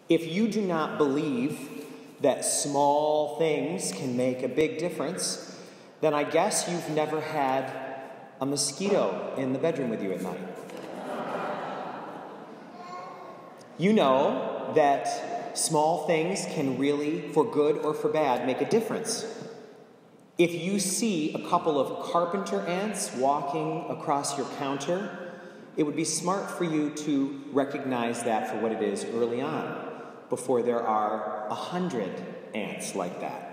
If you do not believe that small things can make a big difference, then I guess you've never had a mosquito in the bedroom with you at night. You know that small things can really, for good or for bad, make a difference. If you see a couple of carpenter ants walking across your counter, it would be smart for you to recognize that for what it is early on, before there are 100 ants like that.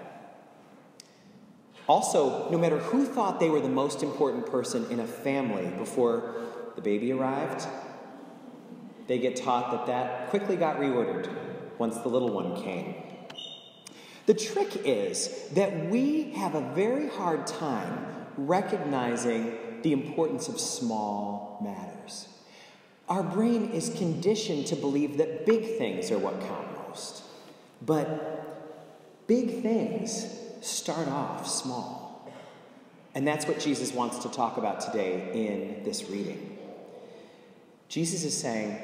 Also, no matter who thought they were the most important person in a family before the baby arrived, they get taught that quickly got reordered once the little one came. The trick is that we have a very hard time recognizing the importance of small matters. Our brain is conditioned to believe that big things are what count most. But big things start off small. And that's what Jesus wants to talk about today in this reading. Jesus is saying,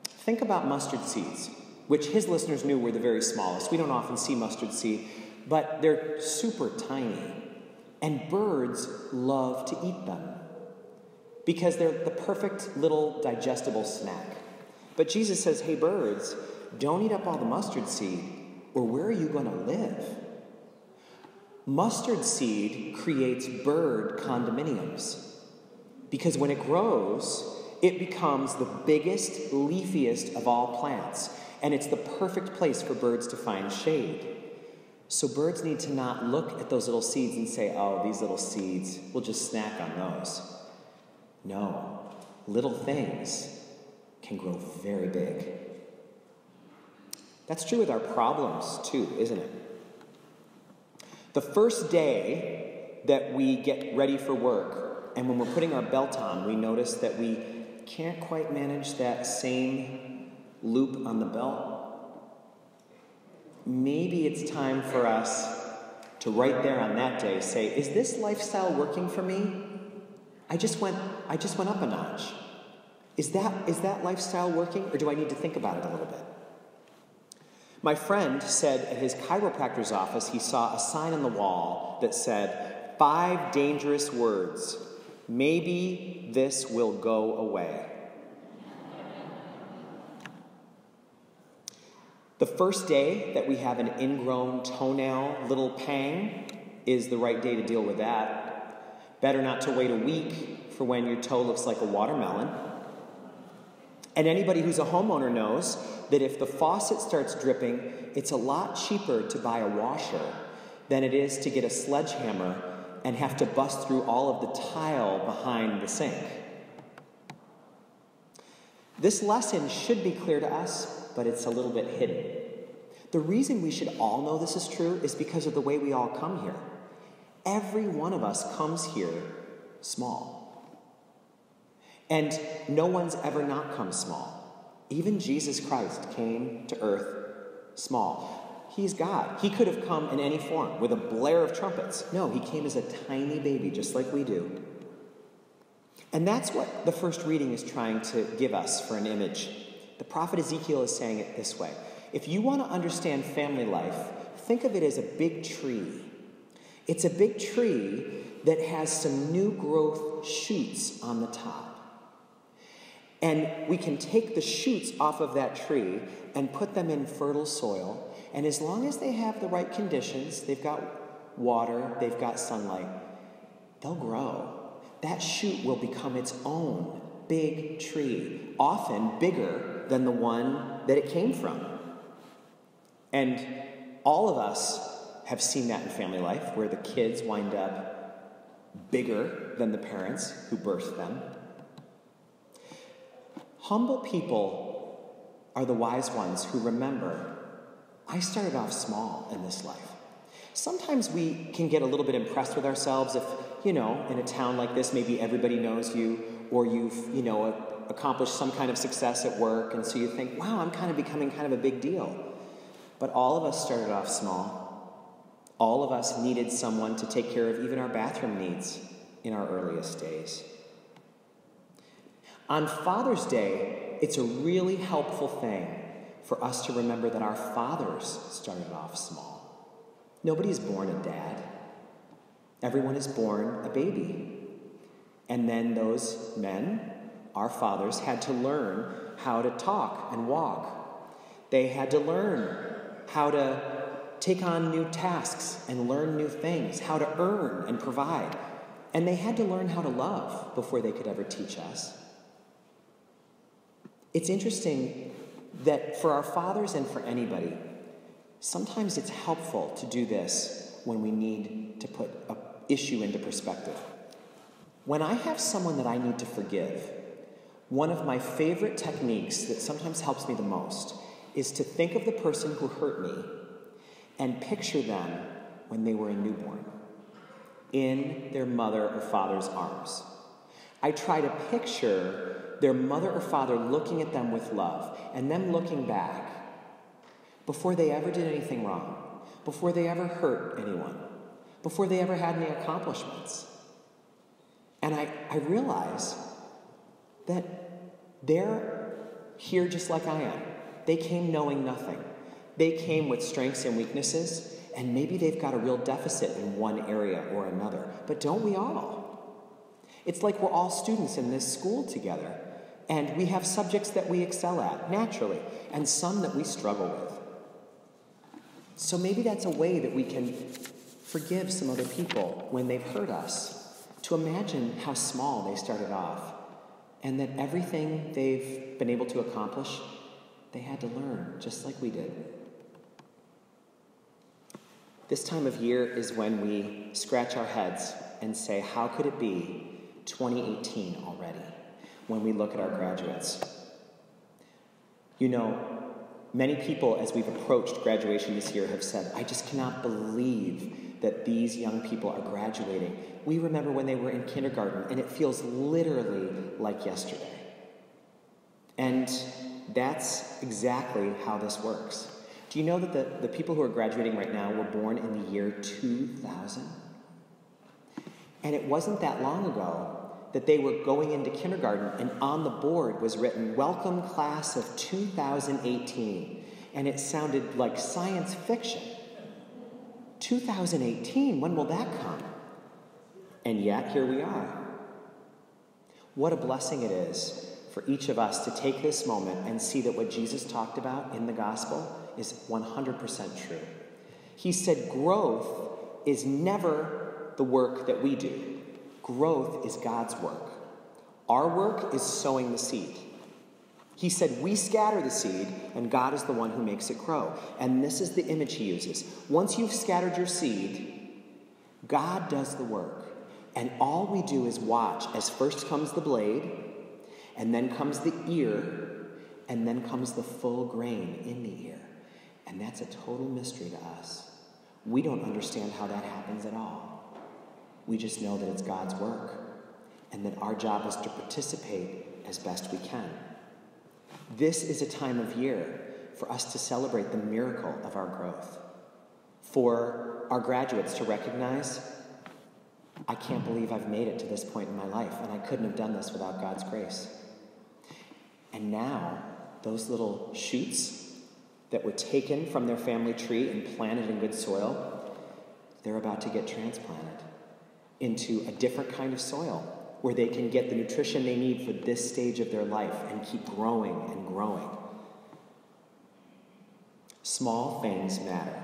think about mustard seeds, which his listeners knew were the very smallest. We don't often see mustard seed, but they're super tiny. And birds love to eat them because they're the perfect little digestible snack. But Jesus says, hey, birds, don't eat up all the mustard seed, or where are you going to live? Mustard seed creates bird condominiums because when it grows, it becomes the biggest, leafiest of all plants, and it's the perfect place for birds to find shade. So birds need to not look at those little seeds and say, oh, these little seeds, we'll just snack on those. No, little things can grow very big. That's true with our problems too, isn't it? The first day that we get ready for work, and when we're putting our belt on, we notice that we can't quite manage that same loop on the belt. Maybe it's time for us to right there on that day say, is this lifestyle working for me? I just went up a notch. Is that lifestyle working, or do I need to think about it a little bit? My friend said at his chiropractor's office he saw a sign on the wall that said, 5 dangerous words. Maybe this will go away. The first day that we have an ingrown toenail little pang is the right day to deal with that. Better not to wait a week for when your toe looks like a watermelon. And anybody who's a homeowner knows that if the faucet starts dripping, it's a lot cheaper to buy a washer than it is to get a sledgehammer and have to bust through all of the tile behind the sink. This lesson should be clear to us, but it's a little bit hidden. The reason we should all know this is true is because of the way we all come here. Every one of us comes here small. And no one's ever not come small. Even Jesus Christ came to earth small. He's God. He could have come in any form with a blare of trumpets. No, he came as a tiny baby, just like we do. And that's what the first reading is trying to give us for an image. The prophet Ezekiel is saying it this way. If you want to understand family life, think of it as a big tree. It's a big tree that has some new growth shoots on the top. And we can take the shoots off of that tree and put them in fertile soil. And as long as they have the right conditions, they've got water, they've got sunlight, they'll grow. That shoot will become its own big tree, often bigger than the one that it came from. And all of us have seen that in family life, where the kids wind up bigger than the parents who birthed them. Humble people are the wise ones who remember, I started off small in this life. Sometimes we can get a little bit impressed with ourselves if, in a town like this, maybe everybody knows you, or you've, accomplished some kind of success at work, and so you think, wow, I'm kind of becoming kind of a big deal. But all of us started off small. All of us needed someone to take care of even our bathroom needs in our earliest days. On Father's Day, it's a really helpful thing for us to remember that our fathers started off small. Nobody is born a dad. Everyone is born a baby. And then those men, our fathers, had to learn how to talk and walk. They had to learn how to take on new tasks and learn new things, how to earn and provide. And they had to learn how to love before they could ever teach us. It's interesting that for our fathers and for anybody, sometimes it's helpful to do this when we need to put an issue into perspective. When I have someone that I need to forgive, one of my favorite techniques that sometimes helps me the most is to think of the person who hurt me and picture them when they were a newborn, in their mother or father's arms. I try to picture their mother or father looking at them with love and them looking back before they ever did anything wrong, before they ever hurt anyone, before they ever had any accomplishments. And I realize that they're here just like I am. They came knowing nothing. They came with strengths and weaknesses, and maybe they've got a real deficit in one area or another. But don't we all? It's like we're all students in this school together, and we have subjects that we excel at, naturally, and some that we struggle with. So maybe that's a way that we can forgive some other people when they've hurt us, to imagine how small they started off, and that everything they've been able to accomplish, they had to learn, just like we did. This time of year is when we scratch our heads and say, how could it be 2018 already, when we look at our graduates? You know, many people, as we've approached graduation this year, have said, I just cannot believe that these young people are graduating. We remember when they were in kindergarten, and it feels literally like yesterday. And that's exactly how this works. Do you know that the people who are graduating right now were born in the year 2000? And it wasn't that long ago that they were going into kindergarten, and on the board was written, Welcome Class of 2018. And it sounded like science fiction. 2018, when will that come? And yet, here we are. What a blessing it is for each of us to take this moment and see that what Jesus talked about in the gospel is 100% true. He said growth is never the work that we do. Growth is God's work. Our work is sowing the seed. He said we scatter the seed, and God is the one who makes it grow. And this is the image he uses. Once you've scattered your seed, God does the work. And all we do is watch as first comes the blade, and then comes the ear, and then comes the full grain in the ear. And that's a total mystery to us. We don't understand how that happens at all. We just know that it's God's work, and that our job is to participate as best we can. This is a time of year for us to celebrate the miracle of our growth. For our graduates to recognize, I can't believe I've made it to this point in my life, and I couldn't have done this without God's grace. And now, those little shoots that were taken from their family tree and planted in good soil, they're about to get transplanted into a different kind of soil where they can get the nutrition they need for this stage of their life and keep growing and growing. Small things matter.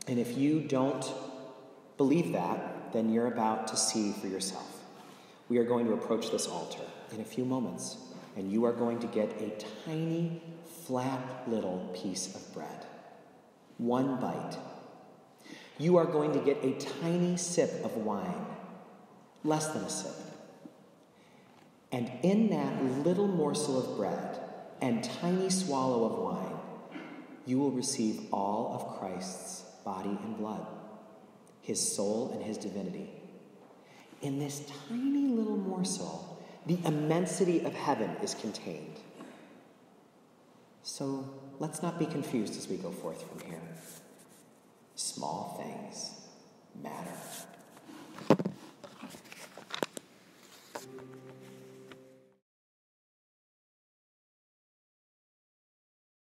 And if you don't believe that, then you're about to see for yourself. We are going to approach this altar in a few moments, and you are going to get a tiny, flat little piece of bread. One bite. You are going to get a tiny sip of wine, less than a sip. And in that little morsel of bread and tiny swallow of wine, you will receive all of Christ's body and blood, his soul and his divinity. In this tiny little morsel, the immensity of heaven is contained. So let's not be confused as we go forth from here. Small things matter.